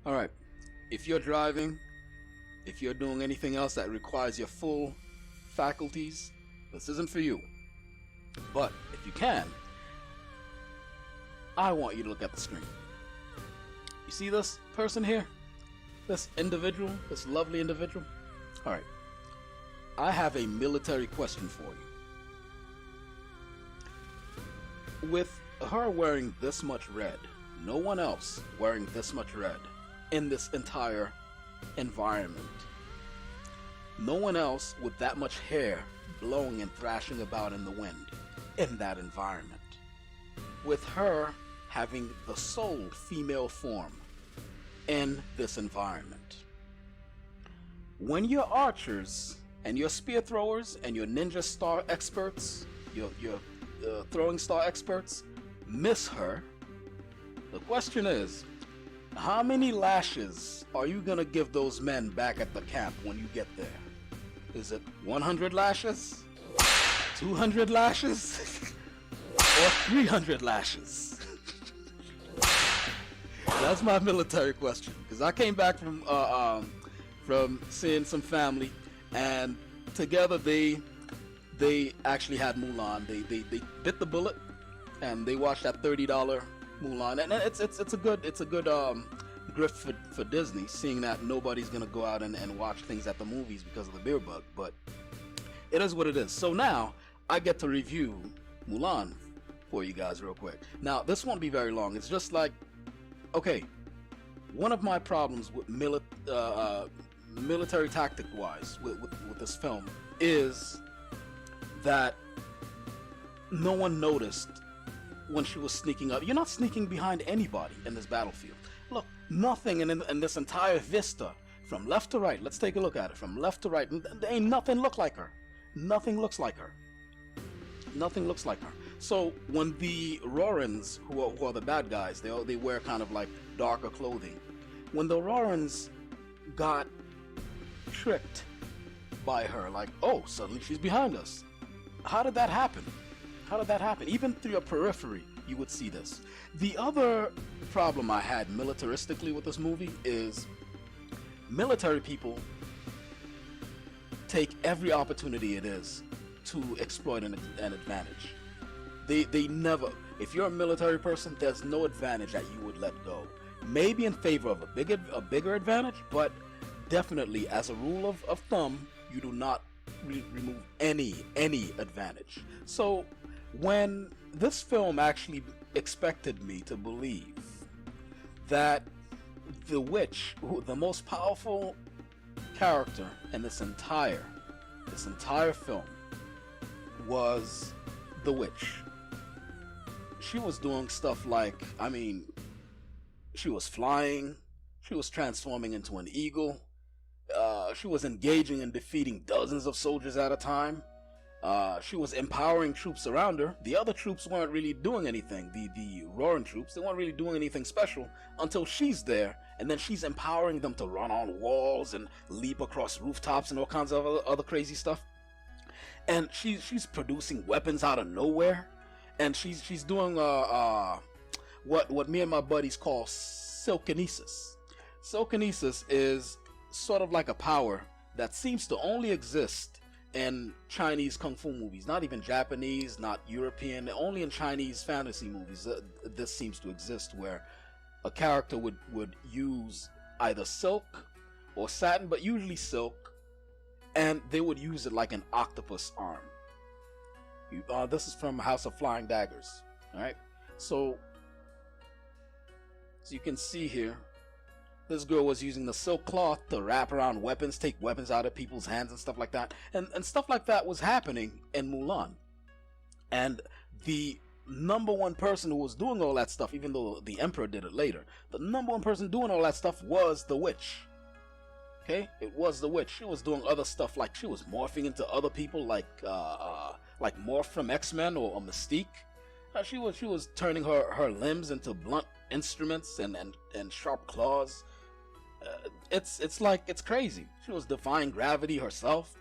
Alright, if you're driving, if you're doing anything else that requires your full faculties, this isn't for you. But if you can, I want you to look at the screen. You see this person here? This individual? This lovely individual? Alright, I have a military question for you. With her wearing this much red, no one else wearing this much red in this entire environment, no one else with that much hair blowing and thrashing about in the wind in that environment, with her having the sole female form in this environment. When your archers and your spear throwers and your ninja star experts, your throwing star experts, miss her, the question is, how many lashes are you gonna give those men back at the camp when you get there? Is it 100 lashes? 200 lashes? Or 300 lashes? That's my military question, because I came back from seeing some family, and together they actually had Mulan. They bit the bullet and they watched that $30 Mulan, and it's a good grift for Disney, seeing that nobody's gonna go out and watch things at the movies because of the beer bug. But it is what it is. So now I get to review Mulan for you guys real quick. Now this won't be very long. It's just like, okay, one of my problems with military tactic wise with this film is that no one noticed when she was sneaking up. You're not sneaking behind anybody in this battlefield. Look, nothing in this entire vista, from left to right, let's take a look at it, from left to right, there ain't nothing look like her. Nothing looks like her. Nothing looks like her. So when the Rorans, who are the bad guys, they wear kind of like darker clothing. When the Rorans got tricked by her, like, oh, suddenly she's behind us. How did that happen? How did that happen? Even through your periphery, you would see this. The other problem I had militaristically with this movie is military people take every opportunity it is to exploit an advantage. They never, if you're a military person, there's no advantage that you would let go. Maybe in favor of a bigger advantage, but definitely as a rule of thumb, you do not remove any advantage. So when this film actually expected me to believe that the witch, the most powerful character in this entire film, was the witch. She was doing stuff like, I mean, she was flying, she was transforming into an eagle, she was engaging and defeating dozens of soldiers at a time. She was empowering troops around her. The other troops weren't really doing anything. The Roaring troops, they weren't really doing anything special until she's there, and then she's empowering them to run on walls and leap across rooftops and all kinds of other crazy stuff. And she's producing weapons out of nowhere, and she's doing what me and my buddies call silkinesis. Silkinesis is sort of like a power that seems to only exist in Chinese kung fu movies, not even Japanese, not European, only in Chinese fantasy movies. This seems to exist, where a character would use either silk or satin, but usually silk, and they would use it like an octopus arm. This is from House of Flying Daggers. Alright, so as you can see here, this girl was using the silk cloth to wrap around weapons, take weapons out of people's hands and stuff like that. And stuff like that was happening in Mulan. And the number one person who was doing all that stuff, even though the Emperor did it later, the number one person doing all that stuff was the witch. Okay? It was the witch. She was doing other stuff, like she was morphing into other people, like Morph from X-Men or Mystique. She was turning her limbs into blunt instruments and sharp claws. It's crazy. She was defying gravity herself.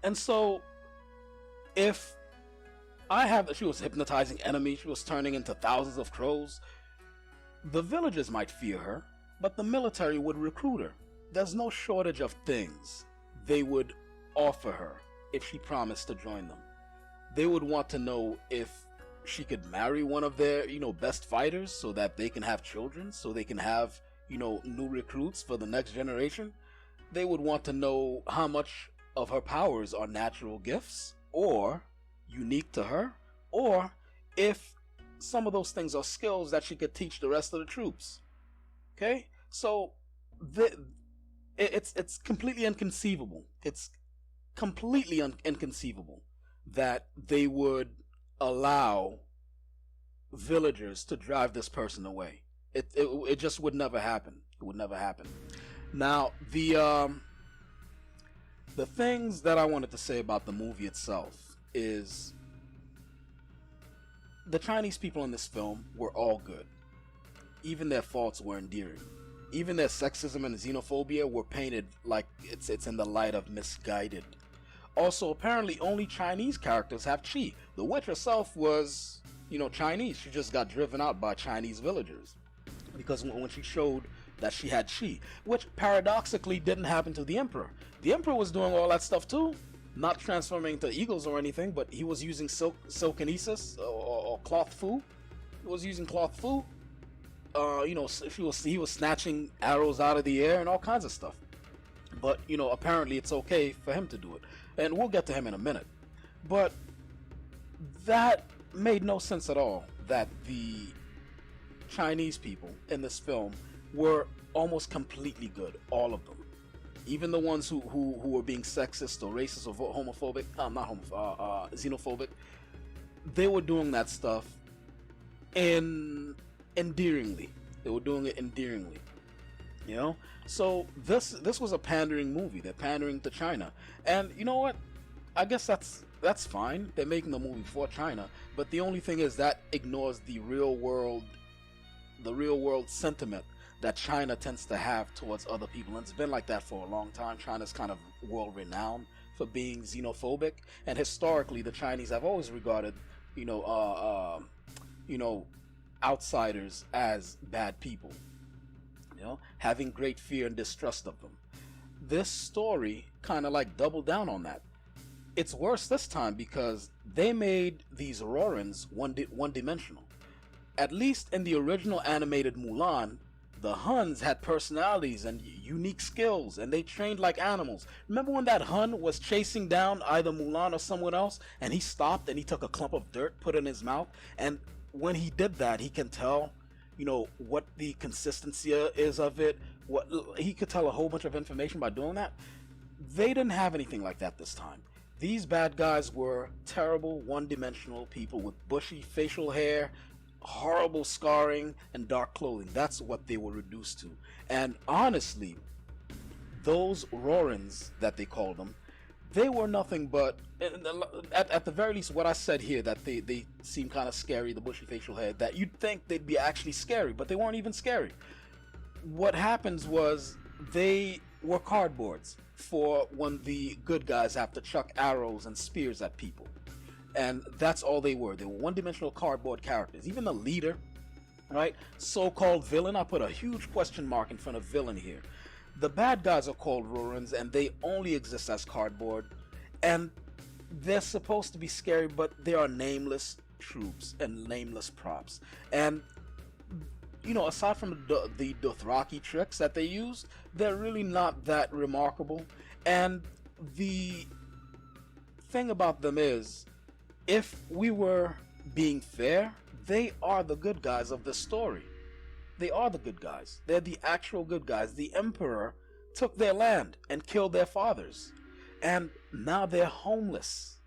And so she was hypnotizing enemies, she was turning into thousands of crows. The villagers might fear her, But the military would recruit her. There's no shortage of things they would offer her if she promised to join them. They would want to know if she could marry one of their, best fighters so that they can have children, so they can have, new recruits for the next generation. They would want to know how much of her powers are natural gifts or unique to her, or if some of those things are skills that she could teach the rest of the troops. Okay? So it's completely inconceivable. It's completely inconceivable that they would allow villagers to drive this person away. It just would never happen. It would never happen. Now, the things that I wanted to say about the movie itself is the Chinese people in this film were all good. Even their faults were endearing. Even their sexism and xenophobia were painted like it's in the light of misguided. Also, apparently only Chinese characters have chi. The witch herself was, Chinese. She just got driven out by Chinese villagers because when she showed that she had chi, which paradoxically didn't happen to the emperor. The emperor was doing all that stuff too, not transforming into eagles or anything, but he was using silkinesis or cloth fu. He was using cloth fu. He was snatching arrows out of the air and all kinds of stuff. But apparently it's okay for him to do it, and we'll get to him in a minute. But that made no sense at all. That the Chinese people in this film were almost completely good, all of them. Even the ones who were being sexist or racist or homophobic, xenophobic, they were doing that stuff endearingly. They were doing it endearingly. So this was a pandering movie. They're pandering to China, and you know what? I guess that's fine. They're making the movie for China, but the only thing is that ignores the real world sentiment that China tends to have towards other people, and it's been like that for a long time. China's kind of world renowned for being xenophobic, and historically, the Chinese have always regarded, outsiders as bad people. Having great fear and distrust of them. This story kind of like doubled down on that. It's worse this time because they made these Rorans one-dimensional. At least in the original animated Mulan, the Huns had personalities and unique skills, and they trained like animals. Remember when that Hun was chasing down either Mulan or someone else, and he stopped and he took a clump of dirt, put it in his mouth, and when he did that, he can tell what the consistency is of it. What he could tell a whole bunch of information by doing that. They didn't have anything like that this time. These bad guys were terrible, one-dimensional people with bushy facial hair, horrible scarring, and dark clothing. That's what they were reduced to. And honestly, those Rorans that they called them, they were nothing but, at the very least, what I said here, that they seem kind of scary, the bushy facial hair, that you'd think they'd be actually scary, but they weren't even scary. What happens was they were cardboards for when the good guys have to chuck arrows and spears at people. And that's all they were. They were one-dimensional cardboard characters. Even the leader, right? So-called villain, I put a huge question mark in front of villain here. The bad guys are called Rorans, and they only exist as cardboard. And they're supposed to be scary, but they are nameless troops and nameless props. And, aside from the Dothraki tricks that they used, they're really not that remarkable. And the thing about them is, if we were being fair, they are the good guys of this story. They are the good guys. They're the actual good guys. The emperor took their land and killed their fathers, and now they're homeless.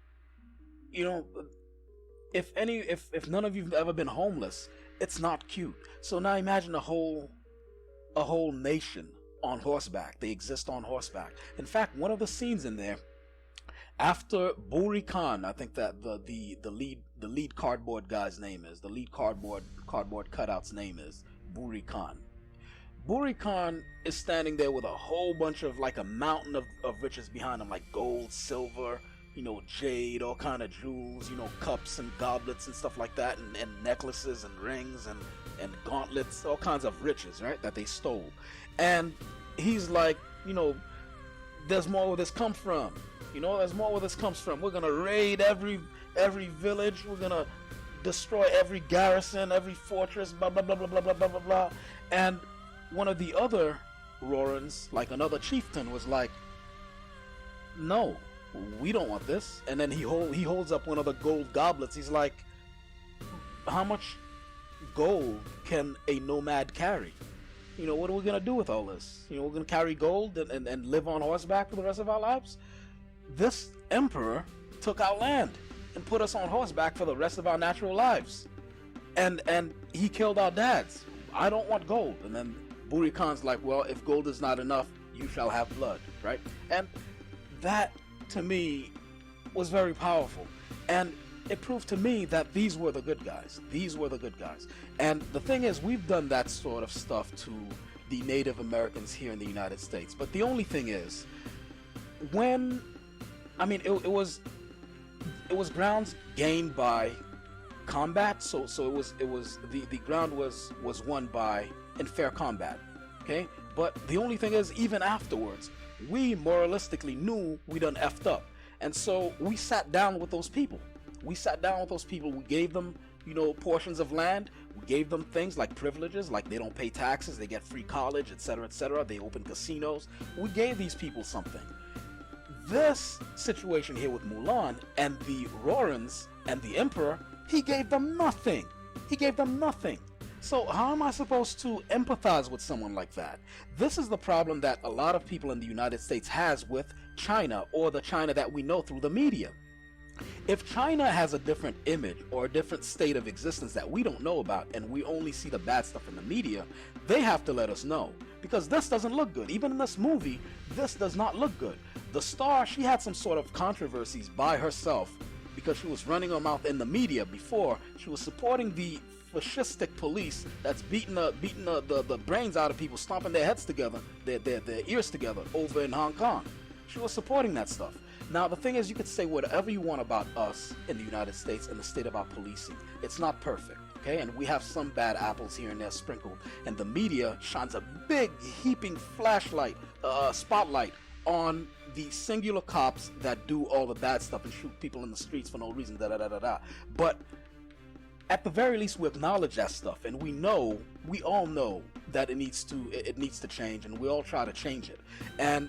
If none of you've ever been homeless, it's not cute. So now imagine a whole nation on horseback. They exist on horseback. In fact, one of the scenes in there, after Buri Khan, I think that the lead cardboard guy's name is, the lead cardboard cutout's name is Buri Khan. Buri Khan is standing there with a whole bunch of, like, a mountain of riches behind him, like gold, silver, jade, all kind of jewels, cups and goblets and stuff like that, and necklaces and rings and gauntlets, all kinds of riches, right, that they stole. And he's like, there's more where this comes from. There's more where this comes from. We're gonna raid every village. We're gonna destroy every garrison, every fortress, blah blah blah blah blah blah blah blah blah. And one of the other Rorans, like another chieftain, was like, no, we don't want this. And then he holds up one of the gold goblets. He's like, how much gold can a nomad carry? What are we gonna do with all this? We're gonna carry gold and live on horseback for the rest of our lives? This emperor took our land and put us on horseback for the rest of our natural lives. And he killed our dads. I don't want gold. And then Buri Khan's like, well, if gold is not enough, you shall have blood, right? And that, to me, was very powerful. And it proved to me that these were the good guys. These were the good guys. And the thing is, we've done that sort of stuff to the Native Americans here in the United States. But the only thing is, it was grounds gained by combat. So it was the ground was won by in fair combat. Okay? But the only thing is, even afterwards, we moralistically knew we done effed up. And so we sat down with those people. We gave them, portions of land. We gave them things like privileges, like they don't pay taxes, they get free college, etc., etc. They open casinos. We gave these people something. This situation here with Mulan and the Rorans and the Emperor, he gave them nothing. So how am I supposed to empathize with someone like that? This is the problem that a lot of people in the United States has with China, or the China that we know through the media. If China has a different image or a different state of existence that we don't know about, and we only see the bad stuff in the media, they have to let us know, because this doesn't look good. Even in this movie, this does not look good. The star, she had some sort of controversies by herself because she was running her mouth in the media before. She was supporting the fascistic police that's beating the brains out of people, stomping their heads together, their ears together over in Hong Kong. She was supporting that stuff. Now, the thing is, you could say whatever you want about us in the United States and the state of our policing. It's not perfect, okay? And we have some bad apples here and there sprinkled. And the media shines a big, heaping spotlight on the singular cops that do all the bad stuff and shoot people in the streets for no reason, da-da-da-da-da. But at the very least, we acknowledge that stuff, and we all know that it needs to change, and we all try to change it. And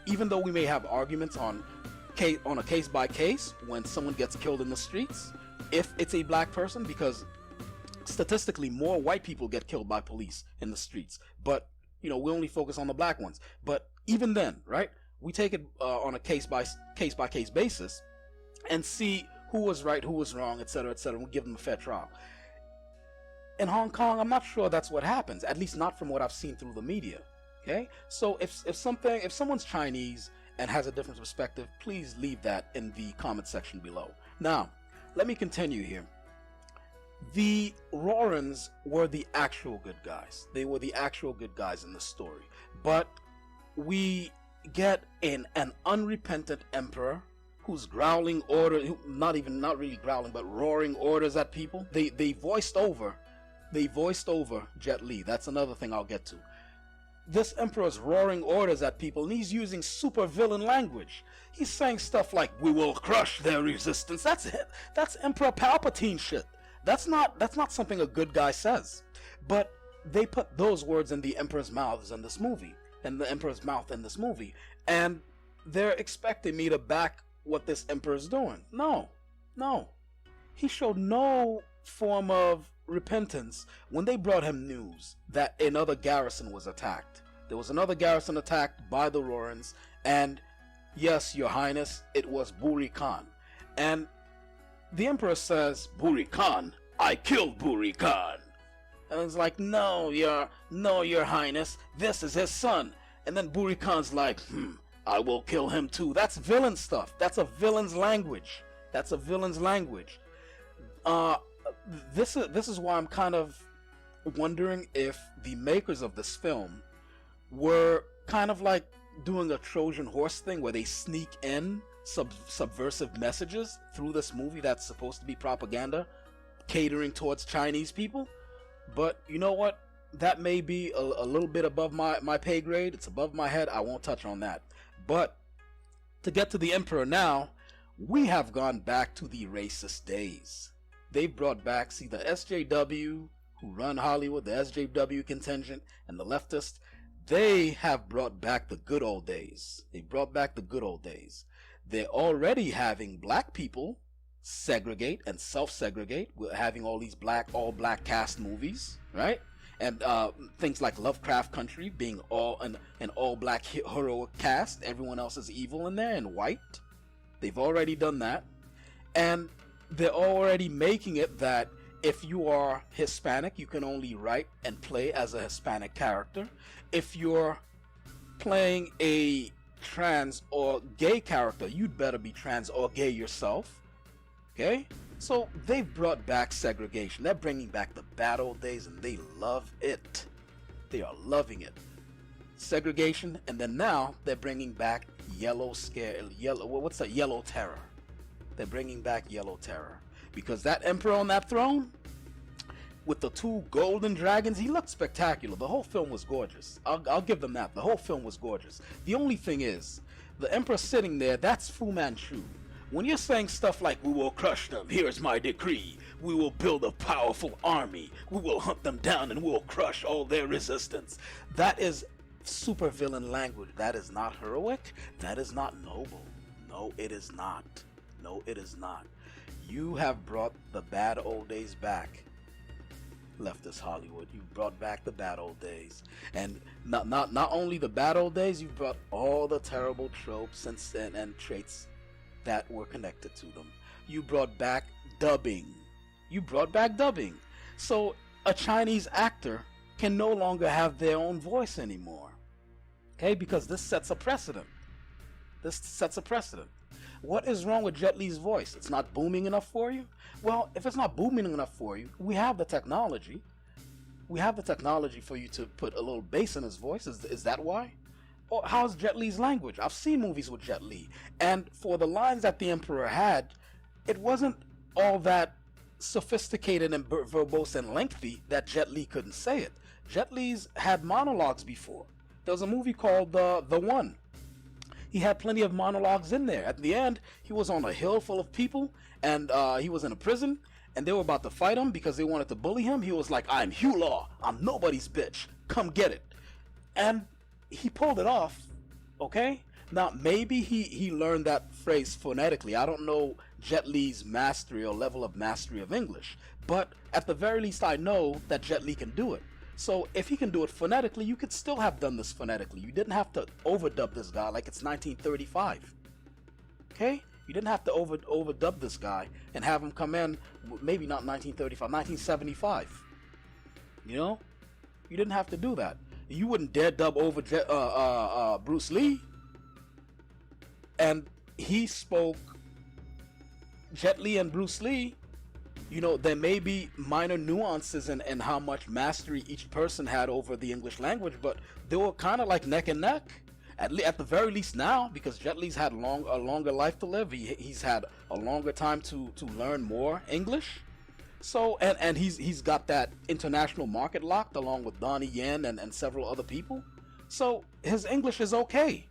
even though we may have arguments on a case by case when someone gets killed in the streets, if it's a black person, because statistically more white people get killed by police in the streets, but we only focus on the black ones. But even then, right, we take it on a case by case basis and see who was right, who was wrong, etc., etc., and we give them a fair trial. In Hong Kong, I'm not sure that's what happens, at least not from what I've seen through the media. Okay, so if someone's Chinese and has a different perspective, please leave that in the comment section below. Now, let me continue here. The Rorans were the actual good guys. They were the actual good guys in the story. But we get an unrepentant emperor who's growling orders, not really growling, but roaring orders at people. They voiced over Jet Li. That's another thing I'll get to. This emperor's roaring orders at people, and he's using super villain language. He's saying stuff like, "We will crush their resistance." That's it. That's Emperor Palpatine shit. That's not something a good guy says. But they put those words in the emperor's mouth in this movie, and they're expecting me to back what this emperor's doing. No. He showed no form of repentance when they brought him news that another garrison was attacked. There was another garrison attacked by the Rorans, and yes, your highness, it was Buri Khan. And the emperor says, "Buri Khan, I killed Buri Khan." And it's like, no, your highness, this is his son. And then Buri Khan's like, I will kill him too. That's villain stuff. That's a villain's language. This is why I'm kind of wondering if the makers of this film were kind of like doing a Trojan horse thing where they sneak in subversive messages through this movie that's supposed to be propaganda, catering towards Chinese people. But you know what? That may be a little bit above my pay grade. It's above my head. I won't touch on that. But to get to the Emperor now, we have gone back to the racist days. They've brought back, see, the SJW who run Hollywood, the SJW contingent, and the leftists. They have brought back the good old days. They brought back the good old days. They're already having black people segregate and self-segregate. We're having all these all black cast movies, right? And things like Lovecraft Country being an all black heroic cast. Everyone else is evil in there and white. They've already done that. And they're already making it that if you are Hispanic, you can only write and play as a Hispanic character. If you're playing a trans or gay character, you'd better be trans or gay yourself. Okay? So they've brought back segregation. They're bringing back the bad old days, and they love it. They are loving it. Segregation, and then now they're bringing back yellow terror. They're bringing back yellow terror because that emperor on that throne with the two golden dragons, he looked spectacular. The whole film was gorgeous. I'll give them that. The whole film was gorgeous. The only thing is, the emperor sitting there, that's Fu Manchu. When you're saying stuff like, we will crush them, here's my decree, we will build a powerful army, we will hunt them down and we'll crush all their resistance, that is supervillain language. That is not heroic. That is not noble. No, it is not. No, it is not. You have brought the bad old days back. Leftist Hollywood, you brought back the bad old days, and not only the bad old days, you brought all the terrible tropes and traits that were connected to them. You brought back dubbing. You brought back dubbing. So a Chinese actor can no longer have their own voice anymore. Okay, because this sets a precedent. This sets a precedent. What is wrong with Jet Li's voice? It's not booming enough for you? Well, if it's not booming enough for you, we have the technology. We have the technology for you to put a little bass in his voice. Is that why? Or how's Jet Li's language? I've seen movies with Jet Li, and for the lines that the Emperor had, it wasn't all that sophisticated and verbose and lengthy that Jet Li couldn't say it. Jet Li's had monologues before. There was a movie called The One. He had plenty of monologues in there. At the end, he was on a hill full of people, and he was in a prison, and they were about to fight him because they wanted to bully him. He was like, I'm Hugh Law. I'm nobody's bitch. Come get it. And he pulled it off, okay? Now, maybe he learned that phrase phonetically. I don't know Jet Li's mastery or level of mastery of English, but at the very least, I know that Jet Li can do it. So if he can do it phonetically, you could still have done this phonetically. You didn't have to overdub this guy like it's 1935, okay? You didn't have to overdub this guy and have him come in, maybe not 1935, 1975, you know? You didn't have to do that. You wouldn't dare dub over Bruce Lee. And he spoke Jet Li and Bruce Lee. You know, there may be minor nuances in how much mastery each person had over the English language, but they were kind of like neck and neck. At the very least now, because Jet Li's had a longer life to live. He's had a longer time to learn more English. So, and he's got that international market locked along with Donnie Yen and several other people. So his English is okay.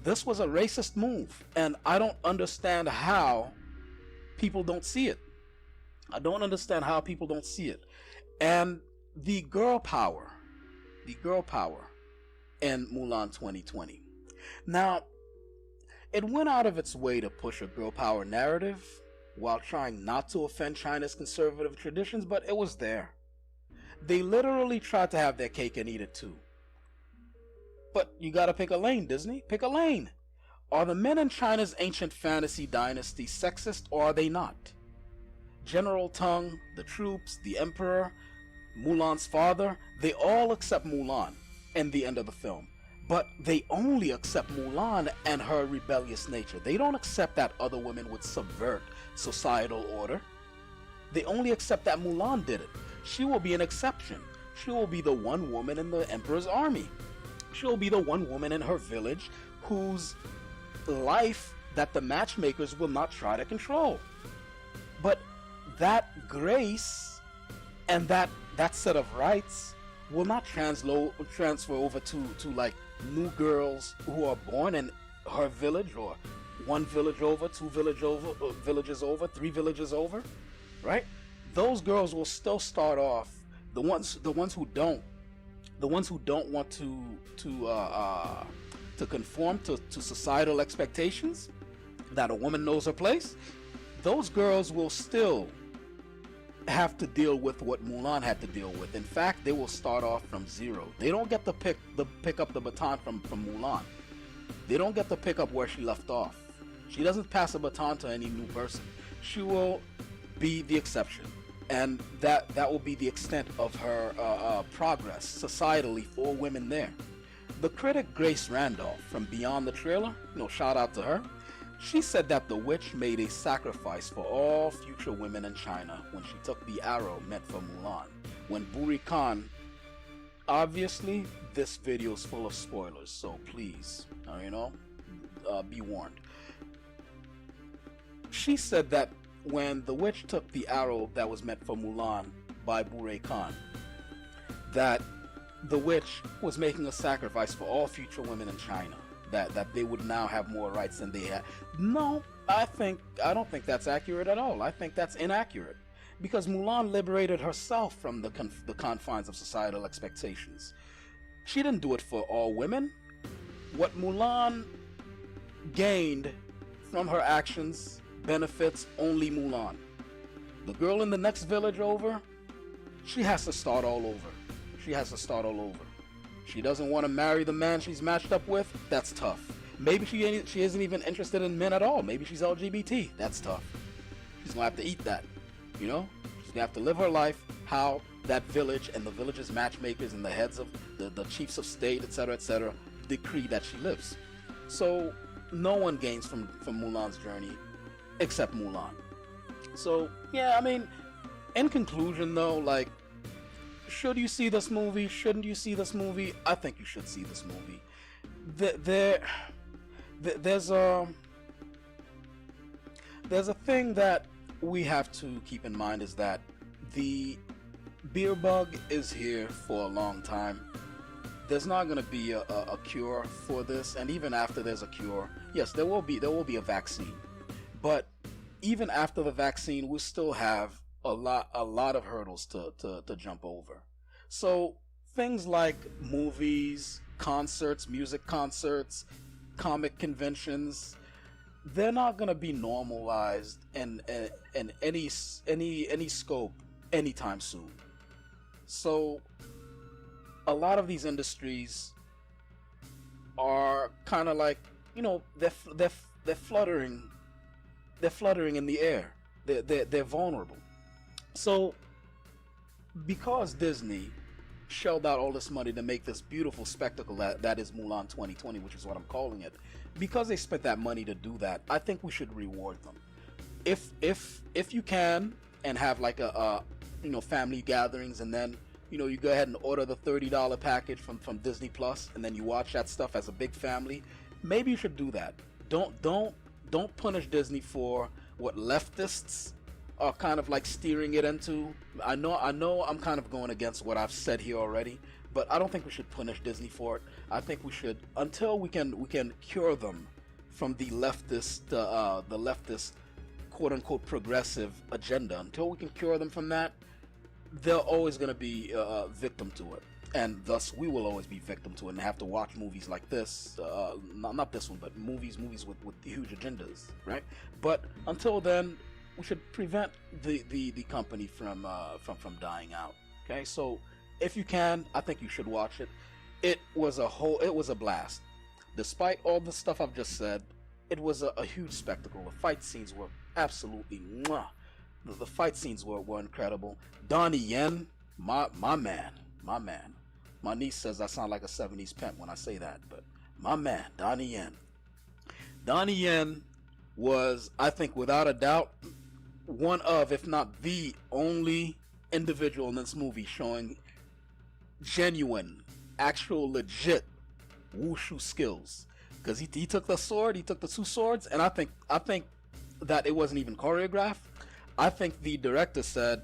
This was a racist move, and I don't understand how people don't see it. I don't understand how people don't see it. And the girl power in Mulan 2020. Now, it went out of its way to push a girl power narrative while trying not to offend China's conservative traditions, but it was there. They literally tried to have their cake and eat it too. But you gotta pick a lane, Disney. Pick a lane. Are the men in China's ancient fantasy dynasty sexist, or are they not? General Tang, the troops, the emperor, Mulan's father, they all accept Mulan in the end of the film. But they only accept Mulan and her rebellious nature. They don't accept that other women would subvert societal order. They only accept that Mulan did it. She will be an exception. She will be the one woman in the emperor's army. She will be the one woman in her village whose life that the matchmakers will not try to control. But that grace and that set of rights will not transfer over to like new girls who are born in her village, or one village over, two villages over, three villages over, right? Those girls will still start off, the ones who don't want to conform to societal expectations, that a woman knows her place. Those girls will still have to deal with what Mulan had to deal with. In fact, they will start off from zero. They don't get to pick up the baton from Mulan. They don't get to pick up where she left off. She doesn't pass a baton to any new person. She will be the exception, and that will be the extent of her progress societally for women there. The critic Grace Randolph from Beyond the Trailer, shout out to her. She said that the witch made a sacrifice for all future women in China when she took the arrow meant for Mulan. When Buri Khan, obviously this video is full of spoilers, so please, be warned. She said that when the witch took the arrow that was meant for Mulan by Buri Khan, that the witch was making a sacrifice for all future women in China. That they would now have more rights than they had. No, I don't think that's accurate at all. I think that's inaccurate, because Mulan liberated herself from the confines of societal expectations. She didn't do it for all women. What Mulan gained from her actions benefits only Mulan. The girl in the next village over, she has to start all over. She doesn't want to marry the man she's matched up with. That's tough. Maybe she isn't even interested in men at all. Maybe she's LGBT. That's tough. She's gonna have to eat that. She's gonna have to live her life how that village and the village's matchmakers and the heads of the chiefs of state, etc., decree that she lives. So no one gains from Mulan's journey except Mulan. So yeah, I mean, in conclusion though, like, should you see this movie? Shouldn't you see this movie? I think you should see this movie. There's a thing that we have to keep in mind, is that the beer bug is here for a long time. There's not going to be a cure for this, and even after there's a cure, yes, there will be a vaccine. But even after the vaccine, we still have a lot of hurdles to jump over. So things like movies, concerts, music concerts, comic conventions, they're not gonna be normalized in any scope anytime soon. So a lot of these industries are kind of like, they're fluttering in the air. They're vulnerable. So, because Disney shelled out all this money to make this beautiful spectacle that is Mulan 2020, which is what I'm calling it, because they spent that money to do that, I think we should reward them. If you can, and have like a family gatherings, and then you go ahead and order the $30 package from Disney Plus, and then you watch that stuff as a big family, maybe you should do that. Don't punish Disney for what leftists are kind of like steering it into. I know I'm kind of going against what I've said here already, but I don't think we should punish Disney for it. I think we should, until we can cure them from the leftist quote unquote progressive agenda. Until we can cure them from that, they're always going to be victim to it, and thus we will always be victim to it and have to watch movies like this. Not this one, but movies with huge agendas, right? But until then, we should prevent the company from dying out. Okay, so if you can, I think you should watch it. It was a blast. Despite all the stuff I've just said, it was a huge spectacle. The fight scenes were absolutely mwah. The fight scenes were incredible. Donnie Yen, my man. My niece says I sound like a 70s pimp when I say that, but my man, Donnie Yen. Donnie Yen was, I think, without a doubt, one of, if not the only individual in this movie showing genuine, actual, legit wushu skills. because he took the sword, he took the two swords, and I think that it wasn't even choreographed. I think the director said,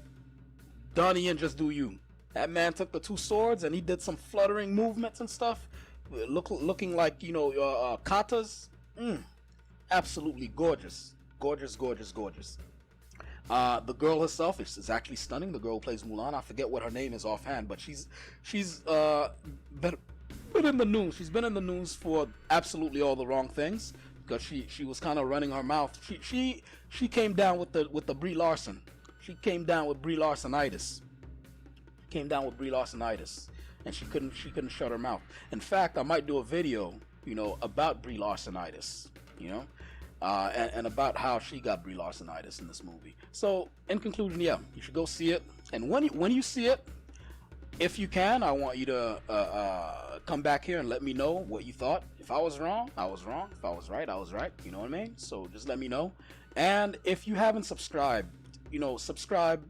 "Donnie, and just do you." That man took the two swords and he did some fluttering movements and stuff, looking like katas. Absolutely gorgeous, gorgeous, gorgeous, gorgeous. The girl herself is actually stunning. The girl who plays Mulan, I forget what her name is offhand, but she's been in the news. She's been in the news for absolutely all the wrong things because she was kind of running her mouth. She came down with the Brie Larson. She came down with Brie Larsonitis. And she couldn't shut her mouth. In fact, I might do a video, about Brie Larsonitis, and about how she got Brie Larsonitis in this movie. So, in conclusion, yeah, you should go see it. And when you see it, if you can, I want you to come back here and let me know what you thought. If I was wrong, I was wrong. If I was right, I was right. You know what I mean? So just let me know. And if you haven't subscribed, subscribe.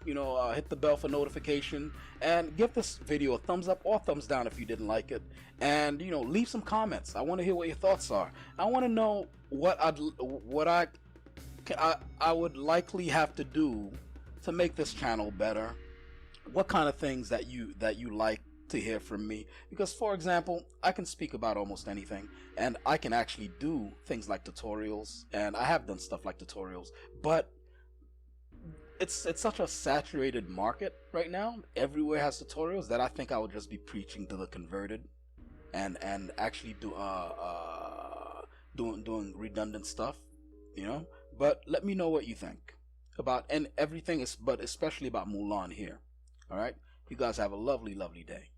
Hit the bell for notification and give this video a thumbs up or thumbs down if you didn't like it. And leave some comments. I want to hear what your thoughts are. I want to know what I would likely have to do to make this channel better. What kind of things that you like to hear from me, because for example, I can speak about almost anything and I can actually do things like tutorials, and I have done stuff like tutorials, but it's such a saturated market right now. Everywhere has tutorials that I think I would just be preaching to the converted and actually doing redundant stuff, but let me know what you think about and everything, but especially about Mulan here. All right, you guys have a lovely day.